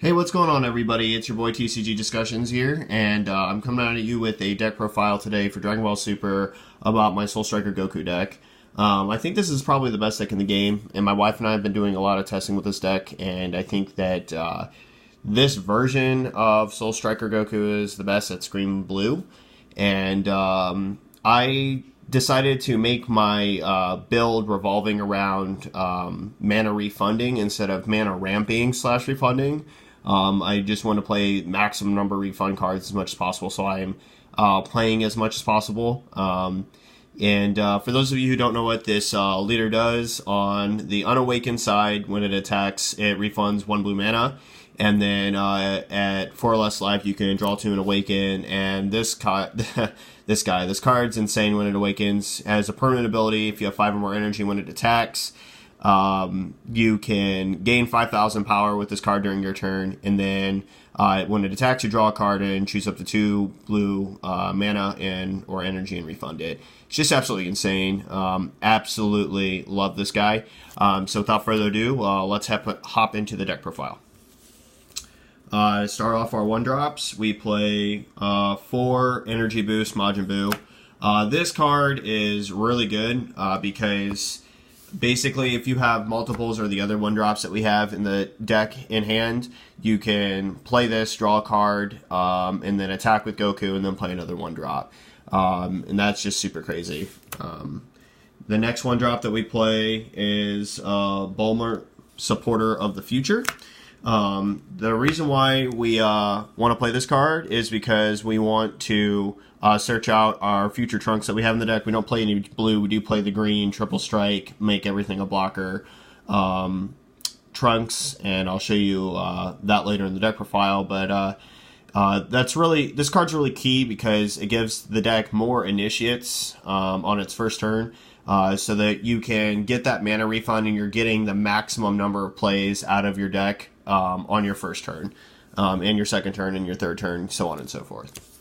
Hey, what's going on, everybody? It's your boy TCG Discussions here, and I'm coming at you with a deck profile today for Dragon Ball Super about my Soul Striker Goku deck. I think this is probably the best deck in the game, and my wife and I have been doing a lot of testing with this deck, and I think that this version of Soul Striker Goku is the best at Scream Blue, and I decided to make my build revolving around mana refunding instead of mana ramping / refunding. I just want to play maximum number of refund cards as much as possible, so I am playing as much as possible. And for those of you who don't know what this leader does, on the Unawakened side, when it attacks, it refunds 1 blue mana. And then at 4 or less life, you can draw 2 and awaken. And this this card's insane when it awakens. It has a permanent ability. If you have 5 or more energy when it attacks, you can gain 5,000 power with this card during your turn, and then when it attacks, you draw a card and choose up to 2 blue mana or energy and refund it. It's just absolutely insane. Absolutely love this guy. So without further ado, let's hop into the deck profile. To start off our 1-drops, we play 4 Energy Boost Majin Buu. This card is really good because basically, if you have multiples or the other 1-drops that we have in the deck in hand, you can play this, draw a card, and then attack with Goku, and then play another 1-drop. And that's just super crazy. The next 1-drop that we play is Bulmer, Supporter of the Future. The reason why we want to play this card is because we want to search out our future Trunks that we have in the deck. We don't play any blue. We do play the green, triple strike, make everything a blocker Trunks, and I'll show you that later in the deck profile. But this card's really key because it gives the deck more initiates on its first turn, so that you can get that mana refund and you're getting the maximum number of plays out of your deck on your first turn, and your second turn, and your third turn, so on and so forth.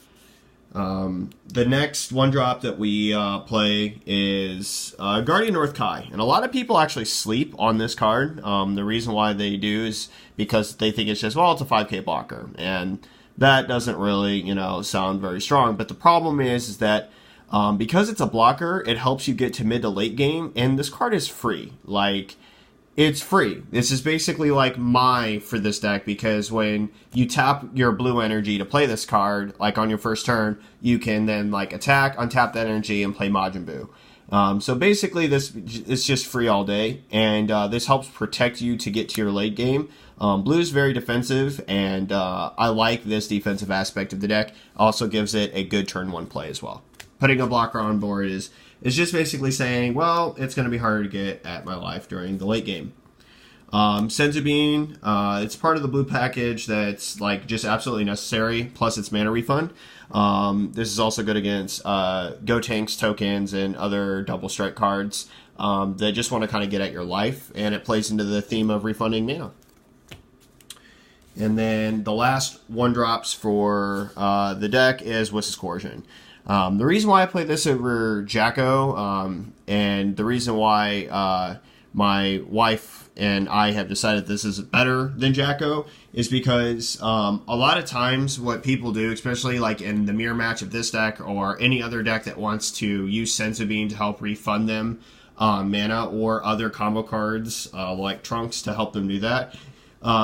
The next 1-drop that we play is Guardian North Kai, and a lot of people actually sleep on this card. The reason why they do is because they think it's just, well, it's a 5k blocker, and that doesn't really, sound very strong. But the problem is that because it's a blocker, it helps you get to mid to late game, and this card is free. It's free. This is basically like for this deck, because when you tap your blue energy to play this card, like on your first turn, you can then attack, untap that energy, and play Majin Buu. So basically, this is just free all day, and this helps protect you to get to your late game. Blue is very defensive, and I like this defensive aspect of the deck. Also gives it a good turn 1 play as well. Putting a blocker on board is just basically saying, well, it's going to be harder to get at my life during the late game. Senzu Bean, it's part of the blue package that's just absolutely necessary, plus it's mana refund. This is also good against Gotenks tokens and other double strike cards that just want to kind of get at your life, and it plays into the theme of refunding mana. And then the last 1-drops for the deck is Wiss's Coercion. The reason why I play this over Jacko, and the reason why my wife and I have decided this is better than Jacko, is because a lot of times what people do, especially in the mirror match of this deck or any other deck that wants to use Senzu Bean to help refund them mana, or other combo cards like Trunks to help them do that,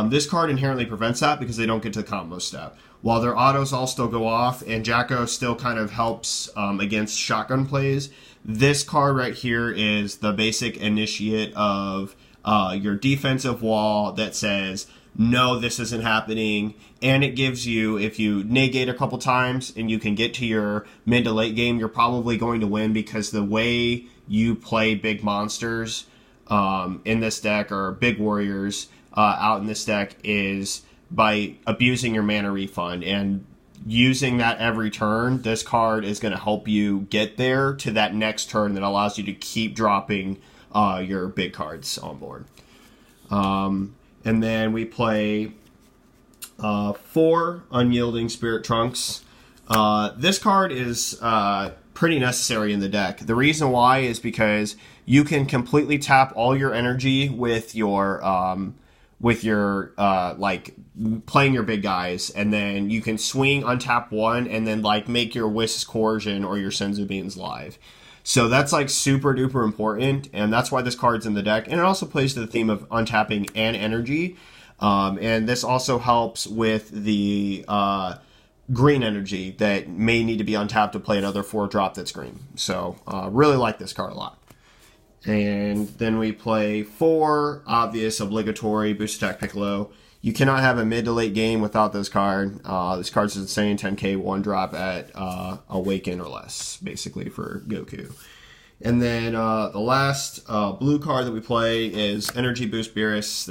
this card inherently prevents that because they don't get to the combo step. While their autos all still go off, and Jacko still kind of helps against shotgun plays, this card right here is the basic initiate of your defensive wall that says, no, this isn't happening, and it gives you, if you negate a couple times and you can get to your mid to late game, you're probably going to win, because the way you play big monsters in this deck, or big warriors out in this deck, is by abusing your mana refund, and using that every turn. This card is going to help you get there to that next turn that allows you to keep dropping your big cards on board. And then we play 4 Unyielding Spirit Trunks. This card is pretty necessary in the deck. The reason why is because you can completely tap all your energy with your with your like playing your big guys, and then you can swing, untap one, and then like make your Whisk's Coercion or your Senzu Beans live. So that's like super duper important, and that's why this card's in the deck. And it also plays to the theme of untapping and energy. And this also helps with the green energy that may need to be untapped to play another 4-drop that's green. So really like this card a lot. And then we play 4 obvious obligatory boost attack Piccolo. You cannot have a mid to late game without this card. This card's insane, 10k 1-drop at Awaken or less, basically, for Goku. And then the last blue card that we play is Energy Boost Beerus.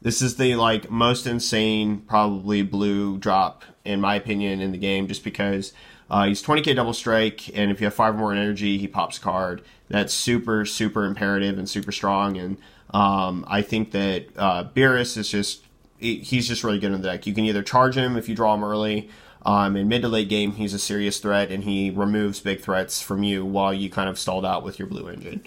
This is the like most insane probably blue drop in my opinion in the game, just because he's 20k double strike, and if you have 5 or more in energy, he pops a card. That's super imperative and super strong. And I think that Beerus is he's just really good in the deck. You can either charge him if you draw him early. In mid to late game, he's a serious threat, and he removes big threats from you while you kind of stalled out with your blue engine.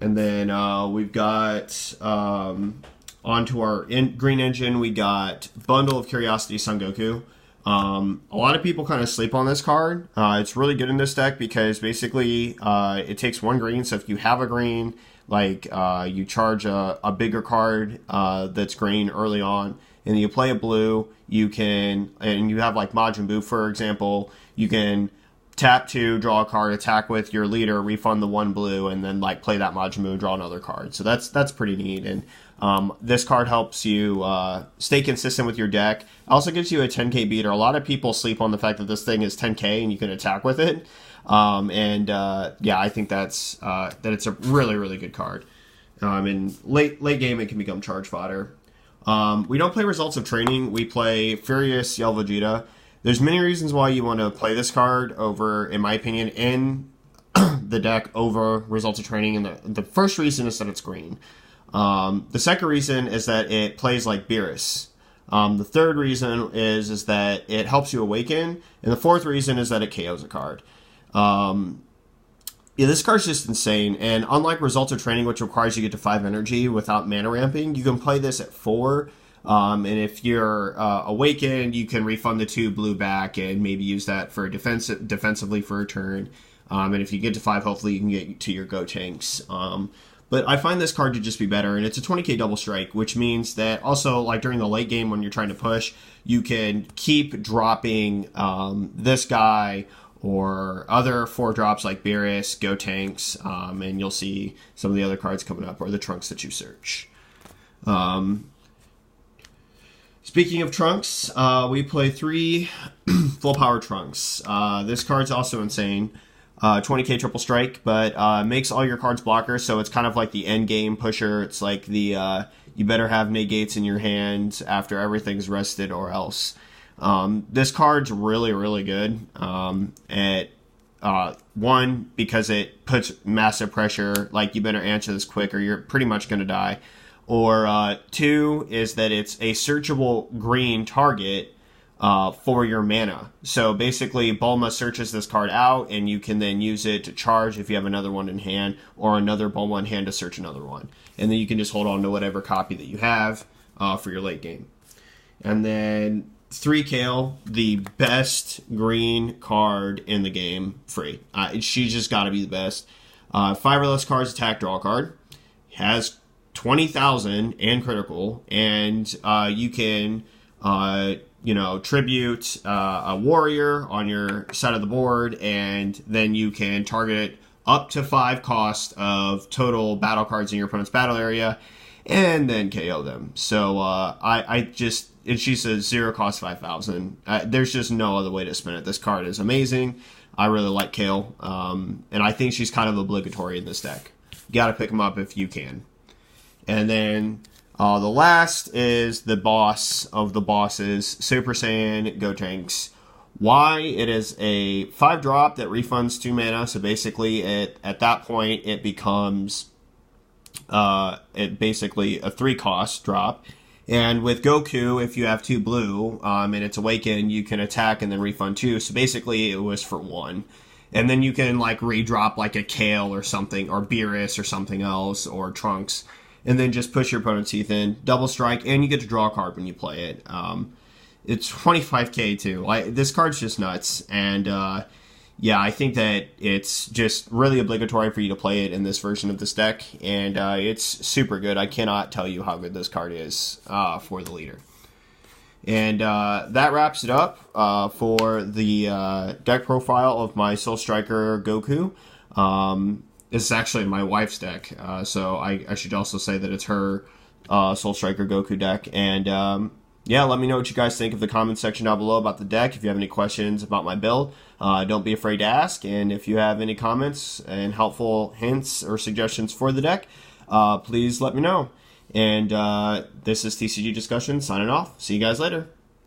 And then we've got onto our green engine, we got Bundle of Curiosity Son Goku. A lot of people kind of sleep on this card. It's really good in this deck because basically it takes 1 green. So if you have a green, like you charge a bigger card that's green early on, and you play a blue, you can, and you have like Majin Buu, for example, you can tap 2, draw a card, attack with your leader, refund the 1 blue, and then like play that Majin Buu and draw another card. So that's pretty neat. And this card helps you stay consistent with your deck. Also gives you a 10k beater. A lot of people sleep on the fact that this thing is 10k and you can attack with it. Yeah, I think that it's a really good card. In late game, it can become charge fodder. We don't play Results of Training. We play Furious Yell Vegeta. There's many reasons why you want to play this card over, in my opinion, in the deck over Results of Training. And the first reason is that it's green. The second reason is that it plays like Beerus. The third reason is that it helps you awaken. And the fourth reason is that it KOs a card. Yeah, this card's just insane. And unlike Results of Training, which requires you to get to 5 energy without mana ramping, you can play this at 4. And if you're awakened, you can refund the 2 blue back and maybe use that for defensively for a turn. And if you get to 5, hopefully you can get to your Go Tanks. But I find this card to just be better, and it's a 20k double strike, which means that also, like during the late game when you're trying to push, you can keep dropping this guy or other 4-drops like Beerus, Go Tanks, and you'll see some of the other cards coming up, or the trunks that you search. Speaking of trunks, we play 3 full power trunks. This card's also insane. 20k triple strike, but makes all your cards blockers, so it's kind of like the end game pusher. It's like the you better have negates in your hand after everything's rested or else. This card's really good. At 1, because it puts massive pressure, like you better answer this quick or you're pretty much going to die. Or 2 is that it's a searchable green target for your mana. So basically, Bulma searches this card out, and you can then use it to charge if you have another one in hand, or another Bulma in hand to search another one. And then you can just hold on to whatever copy that you have for your late game. And then 3 Kale, the best green card in the game, free. She's just got to be the best. 5 or less cards, attack, draw a card. Has 20,000 and critical, and you can tribute a warrior on your side of the board, and then you can target it up to 5 cost of total battle cards in your opponent's battle area, and then KO them. So and she says 0 cost 5,000. There's just no other way to spin it. This card is amazing. I really like Kale, and I think she's kind of obligatory in this deck. You got to pick them up if you can. And then the last is the boss of the bosses, Super Saiyan Go Tanks. Why? It is a 5-drop that refunds 2 mana. So basically, at that point, it becomes basically a 3-cost drop. And with Goku, if you have 2 blue and it's awakened, you can attack and then refund 2. So basically, it was for 1. And then you can like redrop like a Kale or something, or Beerus or something else, or Trunks. and then just push your opponent's teeth in, double strike, and you get to draw a card when you play it. It's 25k too. This card's just nuts, and yeah, I think that it's just really obligatory for you to play it in this version of this deck, and it's super good. I cannot tell you how good this card is for the leader. And that wraps it up for the deck profile of my Soul Striker Goku. This is actually my wife's deck, so I should also say that it's her Soul Striker Goku deck. And yeah, let me know what you guys think of the comment section down below about the deck. If you have any questions about my build, don't be afraid to ask. And if you have any comments and helpful hints or suggestions for the deck, please let me know. And this is TCG Discussion signing off. See you guys later.